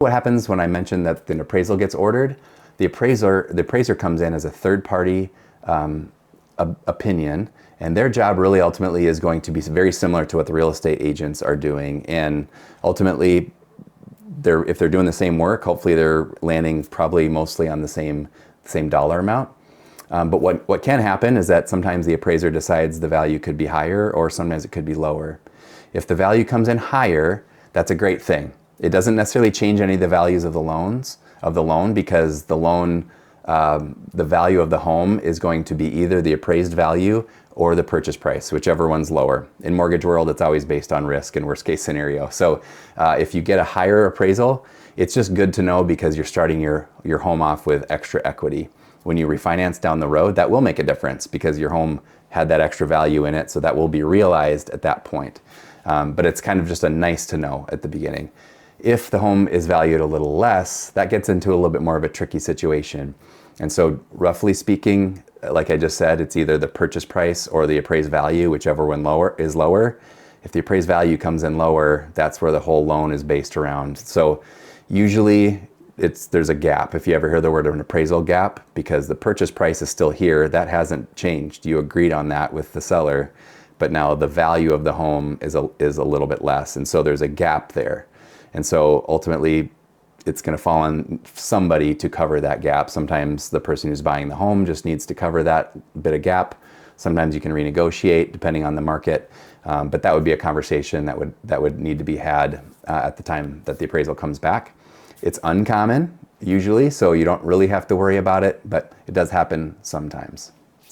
What happens when I mention that an appraisal gets ordered? The appraiser comes in as a third-party opinion, and their job really ultimately is going to be very similar to what the real estate agents are doing. And ultimately, if they're doing the same work, hopefully they're landing probably mostly on the same dollar amount. But what can happen is that sometimes the appraiser decides the value could be higher, or sometimes it could be lower. If the value comes in higher, that's a great thing. It doesn't necessarily change any of the values of the loan, because the loan, the value of the home is going to be either the appraised value or the purchase price, whichever one's lower. In mortgage world, it's always based on risk and worst case scenario. So if you get a higher appraisal, it's just good to know, because you're starting your home off with extra equity. When you refinance down the road, that will make a difference, because your home had that extra value in it, so that will be realized at that point. But it's kind of just a nice to know at the beginning. If the home is valued a little less, that gets into a little bit more of a tricky situation. And so roughly speaking, like I just said, it's either the purchase price or the appraised value, whichever one is lower. If the appraised value comes in lower, that's where the whole loan is based around. So usually there's a gap. If you ever hear the word of an appraisal gap, because the purchase price is still here, that hasn't changed. You agreed on that with the seller, but now the value of the home is a little bit less. And so there's a gap there. And so ultimately, it's going to fall on somebody to cover that gap. Sometimes the person who's buying the home just needs to cover that bit of gap. Sometimes you can renegotiate depending on the market. But that would be a conversation that would need to be had at the time that the appraisal comes back. It's uncommon usually, so you don't really have to worry about it, but it does happen sometimes.